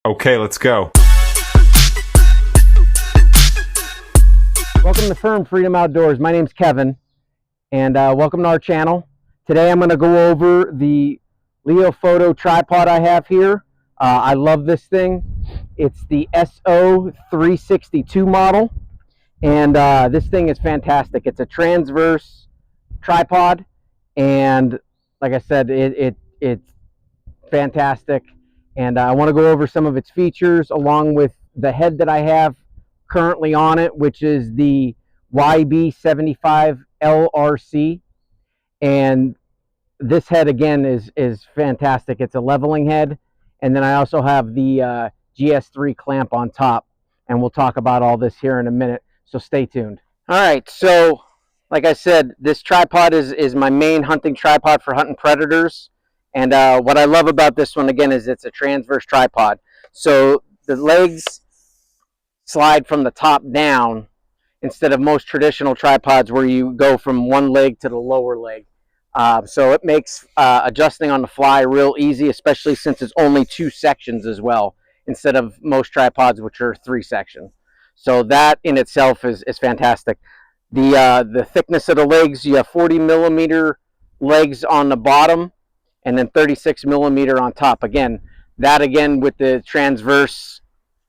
Okay, let's go. Welcome to Firm Freedom Outdoors. My name's Kevin, and welcome to our channel. Today I'm going to go over the Leofoto tripod I have here. I love this thing. It's the SO-362 model, and this thing is fantastic. It's a transverse tripod, and like I said, it's fantastic. And I want to go over some of its features along with the head that I have currently on it, which is the YB-75LRC. And this head again is fantastic. It's a leveling head, and then I also have the GS3 clamp on top, and we'll talk about all this here in a minute, so stay tuned. All right, so like I said, this tripod is my main hunting tripod for hunting predators. And what I love about this one, again, is it's a transverse tripod. So the legs slide from the top down instead of most traditional tripods where you go from one leg to the lower leg. So it makes adjusting on the fly real easy, especially since it's only 2 sections as well, instead of most tripods, which are 3 sections. So that in itself is fantastic. The thickness of the legs, you have 40 millimeter legs on the bottom, and then 36 millimeter on top. Again, that again with the transverse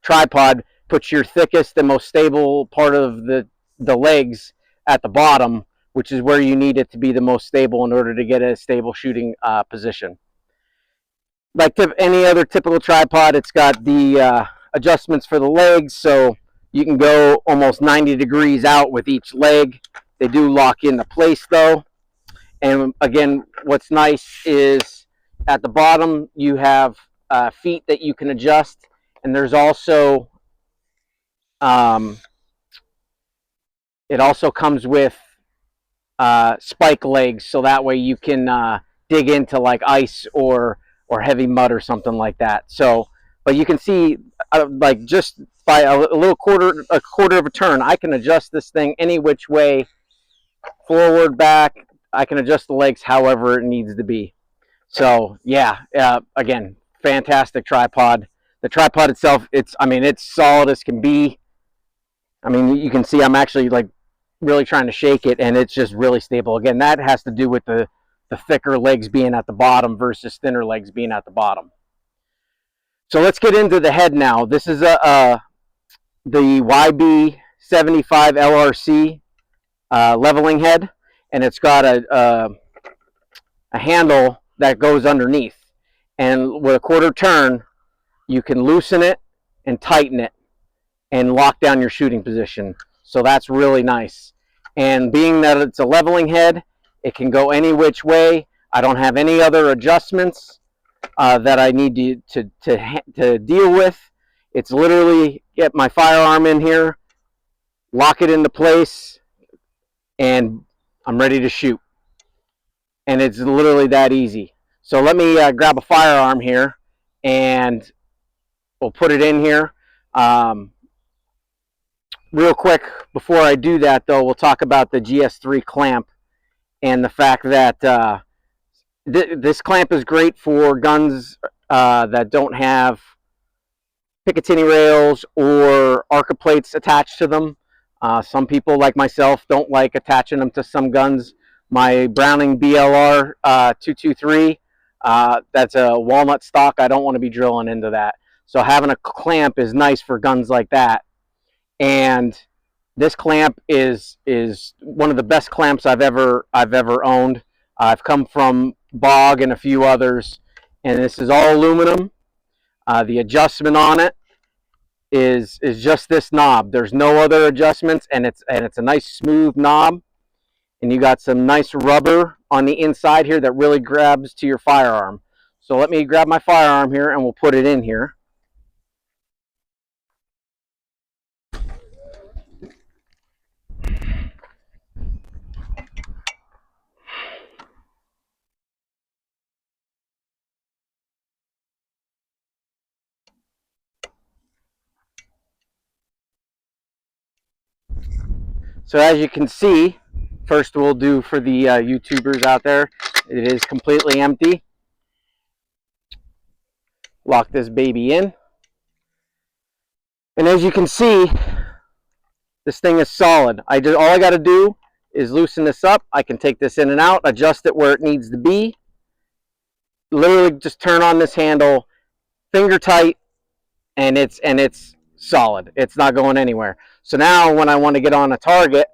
tripod puts your thickest and most stable part of the legs at the bottom, which is where you need it to be the most stable in order to get a stable shooting position. Like any other typical tripod, it's got the adjustments for the legs, so you can go almost 90 degrees out with each leg. They do lock into place though. And again, what's nice is at the bottom you have feet that you can adjust, and there's also it also comes with spike legs, so that way you can dig into like ice or heavy mud or something like that. So, but you can see like just by a little quarter of a turn, I can adjust this thing any which way, forward, back. I can adjust the legs however it needs to be. So yeah, again, fantastic tripod. The tripod itself, it's solid as can be. I mean, you can see I'm actually like really trying to shake it, and it's just really stable. Again, that has to do with the thicker legs being at the bottom versus thinner legs being at the bottom. So let's get into the head now. This is the YB-75LRC leveling head, and it's got a handle that goes underneath, and with a quarter turn you can loosen it and tighten it and lock down your shooting position. So that's really nice. And being that it's a leveling head, it can go any which way. I don't have any other adjustments that I need to deal with. It's literally get my firearm in here, lock it into place, and I'm ready to shoot. And it's literally that easy. So let me grab a firearm here, and we'll put it in here. Real quick, before I do that though, we'll talk about the GS3 clamp and the fact that this clamp is great for guns that don't have Picatinny rails or ARCA plates attached to them. Some people like myself don't like attaching them to some guns. My Browning BLR 223, that's a walnut stock. I don't want to be drilling into that. So having a clamp is nice for guns like that. And this clamp is one of the best clamps I've ever owned. I've come from Bog and a few others, and this is all aluminum. The adjustment on it is just this knob. There's no other adjustments, and it's a nice smooth knob. And you got some nice rubber on the inside here that really grabs to your firearm. So let me grab my firearm here, and we'll put it in here. So as you can see, first we'll do for the YouTubers out there, it is completely empty. Lock this baby in. And as you can see, this thing is solid. All I got to do is loosen this up. I can take this in and out, adjust it where it needs to be. Literally just turn on this handle, finger tight, and it's solid. It's not going anywhere. So now when I want to get on a target,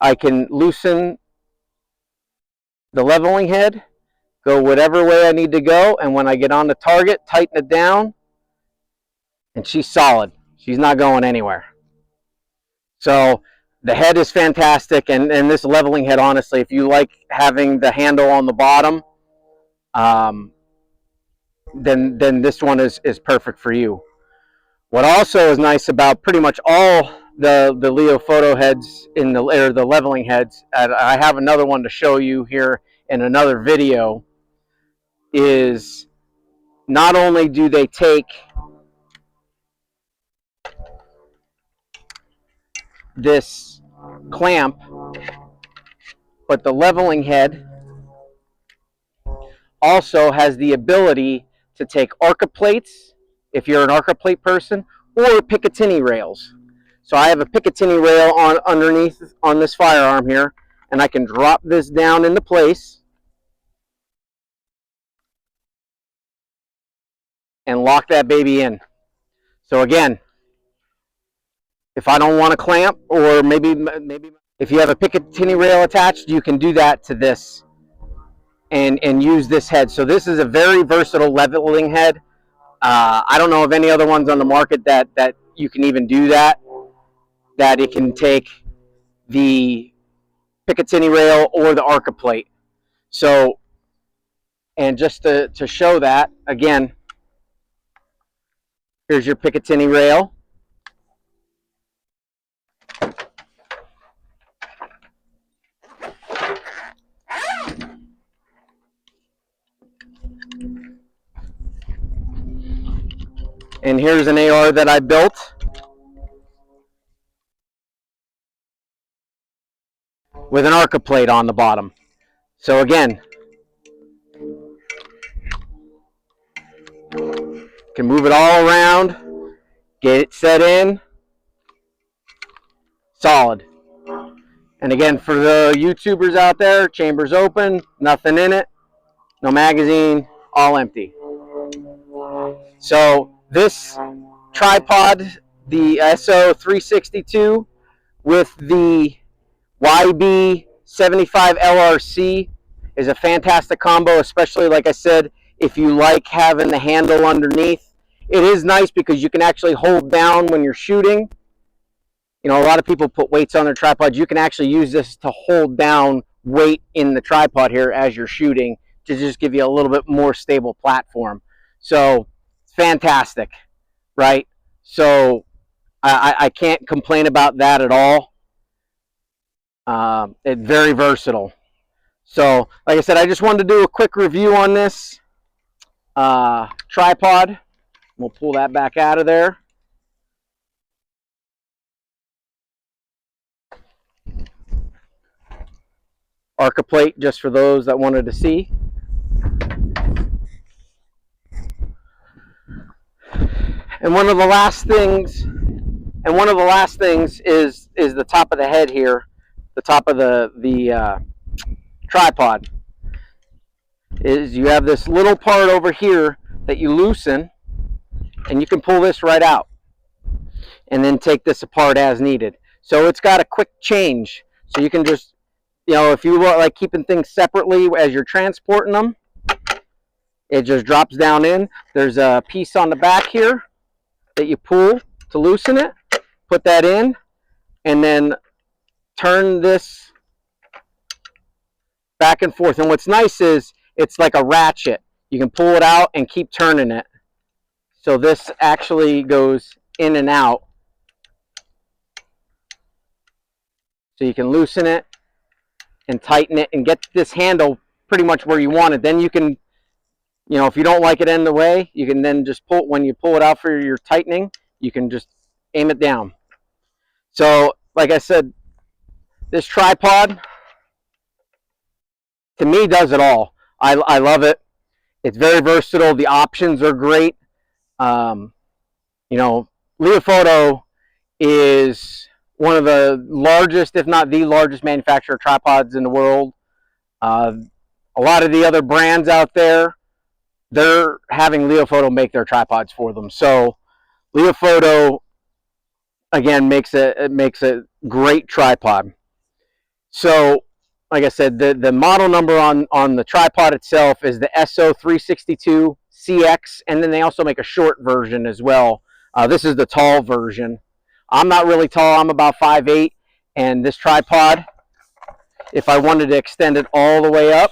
I can loosen the leveling head, go whatever way I need to go, and when I get on the target, tighten it down, and she's solid. She's not going anywhere. So the head is fantastic, and this leveling head, honestly, if you like having the handle on the bottom, then this one is perfect for you. What also is nice about pretty much all the Leofoto heads or the leveling heads, and I have another one to show you here in another video, is not only do they take this clamp, but the leveling head also has the ability to take ARCA plates, if you're an ARCA plate person, or Picatinny rails. So I have a Picatinny rail underneath on this firearm here, and I can drop this down into place and lock that baby in. So again, if I don't want to clamp, or maybe if you have a Picatinny rail attached, you can do that to this and use this head. So this is a very versatile leveling head. I don't know of any other ones on the market that you can even do that it can take the Picatinny rail or the ARCA plate. So, and just to show that, again, here's your Picatinny rail. And here's an AR that I built with an ARCA plate on the bottom. So again, can move it all around, get it set in, solid. And again, for the YouTubers out there, chamber's open, nothing in it, no magazine, all empty. So this tripod, the SO-362 with the YB-75LRC, is a fantastic combo, especially, like I said, if you like having the handle underneath. It is nice because you can actually hold down when you're shooting. You know, a lot of people put weights on their tripods. You can actually use this to hold down weight in the tripod here as you're shooting, to just give you a little bit more stable platform. So fantastic, right? So I can't complain about that at all. It's very versatile. So like I said, I just wanted to do a quick review on this tripod. We'll pull that back out of there. ARCA plate, just for those that wanted to see. And one of the last things is the top of the head here, the top of the tripod. Is you have this little part over here that you loosen, and you can pull this right out and then take this apart as needed. So it's got a quick change. So you can just, you know, if you like keeping things separately as you're transporting them, it just drops down in. There's a piece on the back here that you pull to loosen it. Put that in, and then turn this back and forth. And what's nice is it's like a ratchet. You can pull it out and keep turning it. So this actually goes in and out. So you can loosen it and tighten it and get this handle pretty much where you want it. Then you can, you know, if you don't like it in the way, you can then just pull, when you pull it out for your tightening, you can just aim it down. So like I said, this tripod to me does it all. I love it. It's very versatile. The options are great. You know, Leofoto is one of the largest, if not the largest, manufacturer of tripods in the world. A lot of the other brands out there, they're having Leofoto make their tripods for them. So Leofoto, again, makes a great tripod. So, like I said, the model number on the tripod itself is the SO-362 CX, and then they also make a short version as well. This is the tall version. I'm not really tall. I'm about 5'8", and this tripod, if I wanted to extend it all the way up,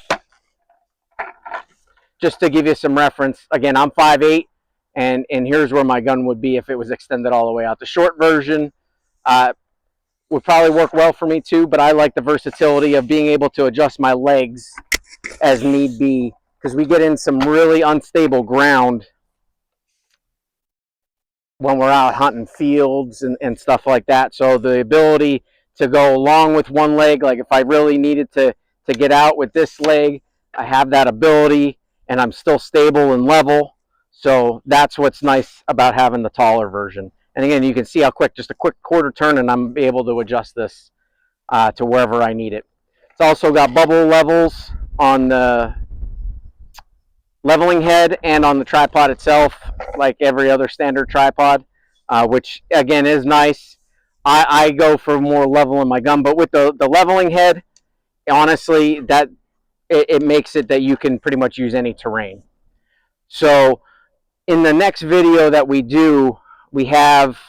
just to give you some reference, again, I'm 5'8", and here's where my gun would be if it was extended all the way out. The short version would probably work well for me too, but I like the versatility of being able to adjust my legs as need be, because we get in some really unstable ground when we're out hunting fields and stuff like that. So the ability to go along with one leg, like if I really needed to get out with this leg, I have that ability and I'm still stable and level. So that's what's nice about having the taller version. And again, you can see how quick, just a quick quarter turn, and I'm able to adjust this to wherever I need it. It's also got bubble levels on the leveling head and on the tripod itself, like every other standard tripod, which again is nice. I go for more level in my gun, but with the leveling head, honestly, that it makes it that you can pretty much use any terrain. So in the next video that we do, we have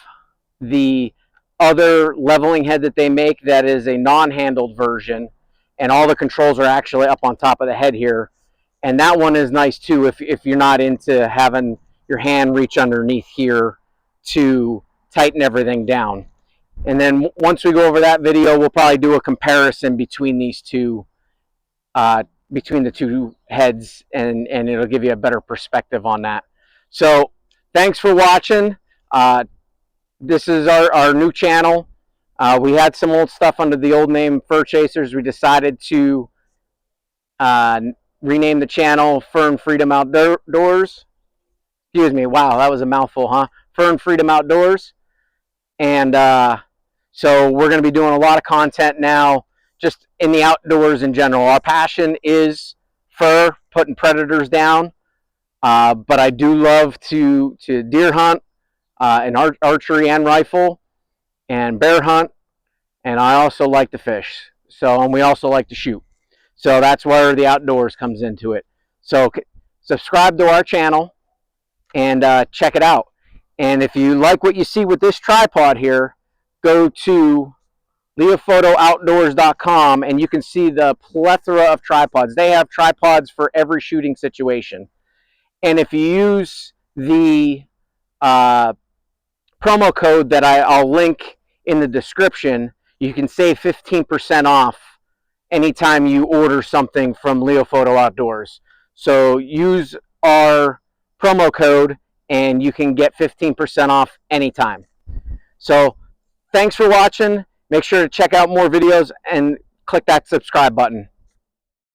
the other leveling head that they make that is a non-handled version, and all the controls are actually up on top of the head here. And that one is nice too if you're not into having your hand reach underneath here to tighten everything down. And then once we go over that video, we'll probably do a comparison between these two, between the two heads, and it'll give you a better perspective on that. So thanks for watching. This is our new channel. We had some old stuff under the old name Fur Chasers. We decided to rename the channel Fur and Freedom Outdoors. Excuse me, wow, that was a mouthful, huh? Fur and Freedom Outdoors. And so we're going to be doing a lot of content now, just in the outdoors in general. Our passion is fur, putting predators down, but I do love to deer hunt, and archery and rifle, and bear hunt, and I also like to fish. So, and we also like to shoot. So that's where the outdoors comes into it. So subscribe to our channel and check it out. And if you like what you see with this tripod here, go to LeofotoOutdoors.com and you can see the plethora of tripods. They have tripods for every shooting situation. And if you use the promo code that I'll link in the description, you can save 15% off anytime you order something from Leofoto Outdoors. So use our promo code and you can get 15% off anytime. So thanks for watching. Make sure to check out more videos and click that subscribe button.